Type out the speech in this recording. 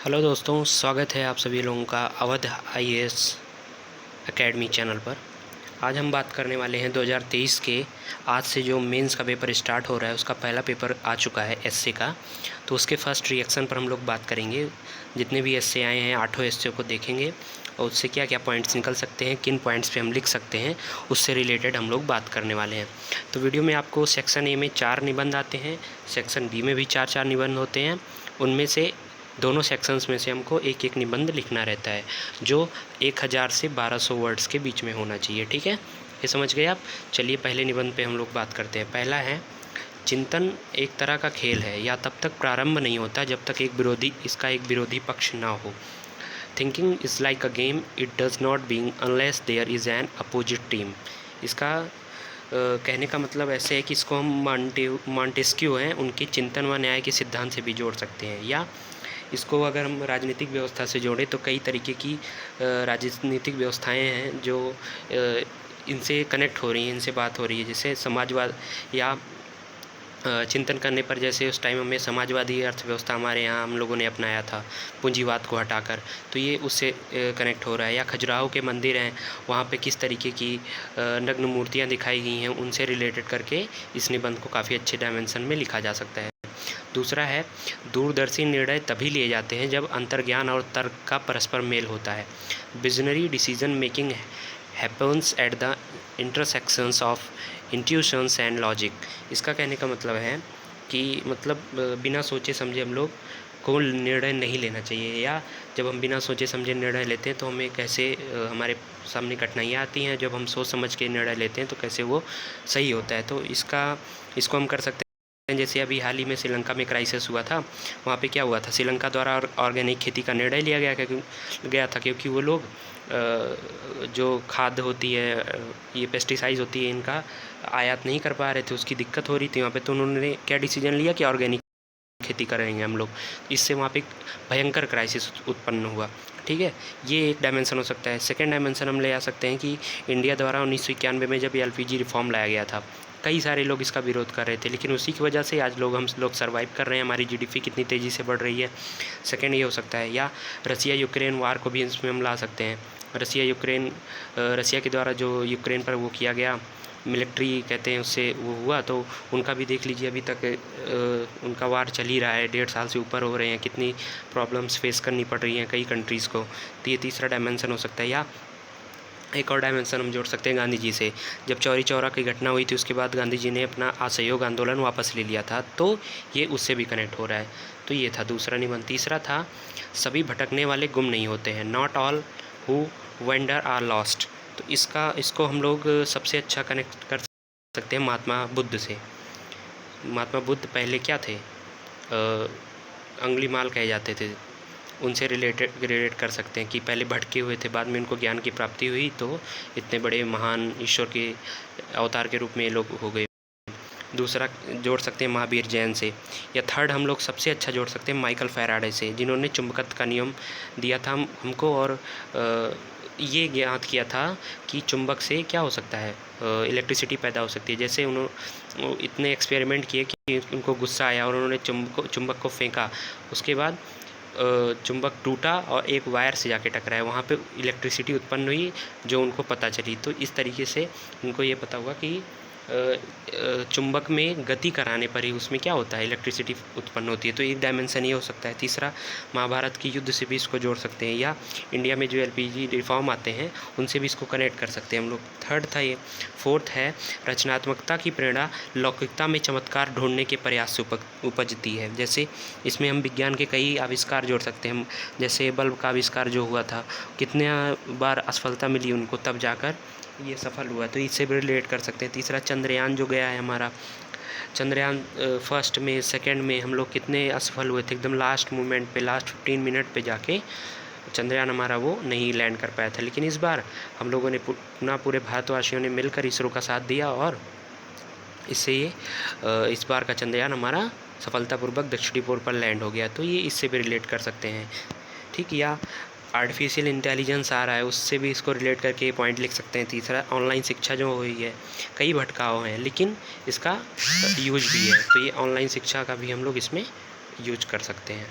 Hello दोस्तों, स्वागत है आप सभी लोगों का अवध आईएएस एकेडमी चैनल पर। आज हम बात करने वाले हैं 2023 के आज से जो मेंस का पेपर स्टार्ट हो रहा है उसका पहला पेपर आ चुका है एसए का। तो उसके फर्स्ट रिएक्शन पर हम लोग बात करेंगे। जितने भी एसए आए हैं 8 एसए को देखेंगे और उससे क्या क्या पॉइंट्स निकल सकते हैं, किन पॉइंट्स पे हम लिख सकते हैं, उससे रिलेटेड हम लोग बात करने वाले हैं। तो वीडियो में आपको सेक्शन ए में 4 निबंध आते हैं, सेक्शन बी में भी 4 निबंध होते हैं। उनमें से दोनों सेक्शंस में से हमको एक एक निबंध लिखना रहता है जो 1000 से 1200 वर्ड्स के बीच में होना चाहिए। ठीक है, ये समझ गए आप। चलिए पहले निबंध पे हम लोग बात करते हैं। पहला है, चिंतन एक तरह का खेल है या तब तक प्रारंभ नहीं होता जब तक इसका एक विरोधी पक्ष ना हो। Thinking is like a game, it does not being unless there is an opposite team. इसका कहने का मतलब ऐसे है कि इसको हम मॉन्टेस्क्यू हैं उनकी चिंतन व न्याय के सिद्धांत से भी जोड़ सकते हैं, या इसको अगर हम राजनीतिक व्यवस्था से जोड़ें तो कई तरीके की राजनीतिक व्यवस्थाएं हैं जो इनसे कनेक्ट हो रही हैं, इनसे बात हो रही है। जैसे समाजवाद या चिंतन करने पर, जैसे उस टाइम में समाजवादी अर्थव्यवस्था हमारे यहाँ हम लोगों ने अपनाया था पूंजीवाद को हटाकर, तो ये उससे कनेक्ट हो रहा है। या खजुराहो के मंदिर हैं, वहाँ पे किस तरीके की नग्न मूर्तियाँ दिखाई गई हैं, उनसे रिलेटेड करके इस निबंध को काफ़ी अच्छे डायमेंशन में लिखा जा सकता है। दूसरा है, दूरदर्शी निर्णय तभी लिए जाते हैं जब अंतर्ज्ञान और तर्क का परस्पर मेल होता है। Visionary decision making happens at the intersections of intuitions and logic. इसका कहने का मतलब है कि बिना सोचे समझे हम लोग को निर्णय नहीं लेना चाहिए, या जब हम बिना सोचे समझे निर्णय लेते हैं तो हमें कैसे हमारे सामने कठिनाइयाँ आती हैं, जब हम सोच समझ के निर्णय लेते हैं तो कैसे वो सही होता है। तो इसको हम कर सकते हैं। जैसे अभी हाल ही में श्रीलंका में क्राइसिस हुआ था, वहाँ पे क्या हुआ था, श्रीलंका द्वारा ऑर्गेनिक खेती का निर्णय लिया गया था क्योंकि वो लोग जो खाद होती है, ये पेस्टिसाइड्स होती है, इनका आयात नहीं कर पा रहे थे, उसकी दिक्कत हो रही थी वहाँ पे। तो उन्होंने क्या डिसीजन लिया कि ऑर्गेनिक खेती करेंगे हम लोग। इससे वहाँ पे भयंकर क्राइसिस उत्पन्न हुआ। ठीक है, ये एक डायमेंशन हो सकता है। सेकेंड डायमेंशन हम ले आ सकते हैं कि इंडिया द्वारा 1991 में जब एलपीजी रिफॉर्म लाया गया था, कई सारे लोग इसका विरोध कर रहे थे, लेकिन उसी की वजह से आज हम लोग सर्वाइव कर रहे हैं, हमारी जीडीपी कितनी तेज़ी से बढ़ रही है। सेकेंड ये हो सकता है। या रसिया यूक्रेन वार को भी इसमें हम ला सकते हैं। रसिया के द्वारा जो यूक्रेन पर वो किया गया मिलिट्री कहते हैं, उससे वो हुआ, तो उनका भी देख लीजिए, अभी तक उनका वार चल ही रहा है, 1.5 साल से ऊपर हो रहे हैं, कितनी प्रॉब्लम्स फेस करनी पड़ रही हैं कई कंट्रीज़ को। तो ये तीसरा डायमेंशन हो सकता है। या एक और डायमेंशन हम जोड़ सकते हैं गांधी जी से। जब चौरी चौरा की घटना हुई थी उसके बाद गांधी जी ने अपना असहयोग आंदोलन वापस ले लिया था, तो ये उससे भी कनेक्ट हो रहा है। तो ये था दूसरा निबंध। तीसरा था, सभी भटकने वाले गुम नहीं होते हैं, not all who wander are lost. तो इसको हम लोग सबसे अच्छा कनेक्ट कर सकते हैं महात्मा बुद्ध से। महात्मा बुद्ध पहले क्या थे, अंगुलीमाल कहे जाते थे, उनसे रिलेट कर सकते हैं कि पहले भटके हुए थे, बाद में उनको ज्ञान की प्राप्ति हुई तो इतने बड़े महान ईश्वर के अवतार के रूप में ये लोग हो गए। दूसरा जोड़ सकते हैं महावीर जैन से। या थर्ड हम लोग सबसे अच्छा जोड़ सकते हैं माइकल फैराडे से, जिन्होंने चुंबकत्व का नियम दिया था हमको, और ये ज्ञात किया था कि चुंबक से क्या हो सकता है, इलेक्ट्रिसिटी पैदा हो सकती है। जैसे उन्होंने इतने एक्सपेरिमेंट किए कि उनको गुस्सा आया और उन्होंने चुंबक को फेंका, उसके बाद चुंबक टूटा और एक वायर से जाके टकराया, वहाँ पे इलेक्ट्रिसिटी उत्पन्न हुई जो उनको पता चली। तो इस तरीके से उनको ये पता हुआ कि चुंबक में गति कराने पर ही उसमें क्या होता है, इलेक्ट्रिसिटी उत्पन्न होती है। तो एक डायमेंशन ये हो सकता है। तीसरा, महाभारत की युद्ध से भी इसको जोड़ सकते हैं, या इंडिया में जो एलपीजी रिफॉर्म आते हैं उनसे भी इसको कनेक्ट कर सकते हैं हम लोग। थर्ड था ये। फोर्थ है, रचनात्मकता की प्रेरणा लौकिकता में चमत्कार ढूंढने के प्रयास से उपजती है। जैसे इसमें हम विज्ञान के कई आविष्कार जोड़ सकते हैं। जैसे बल्ब का आविष्कार जो हुआ था, कितने बार असफलता मिली उनको, तब जाकर ये सफल हुआ, तो इससे भी रिलेट कर सकते हैं। तीसरा, चंद्रयान जो गया है हमारा, चंद्रयान फर्स्ट में सेकंड में हम लोग कितने असफल हुए थे, एकदम लास्ट मोमेंट पे, लास्ट 15 मिनट पे जाके चंद्रयान हमारा वो नहीं लैंड कर पाया था। लेकिन इस बार हम लोगों ने पूरे भारतवासियों ने मिलकर इसरो का साथ दिया और इससे ये इस बार का चंद्रयान हमारा सफलतापूर्वक दक्षिणी पोल पर लैंड हो गया। तो ये इससे भी रिलेट कर सकते हैं। ठीक, या आर्टिफिशियल इंटेलिजेंस आ रहा है, उससे भी इसको रिलेट करके पॉइंट लिख सकते हैं। तीसरा, ऑनलाइन शिक्षा जो हुई है, कई भटकाव हैं लेकिन इसका यूज भी है, तो ये ऑनलाइन शिक्षा का भी हम लोग इसमें यूज कर सकते हैं।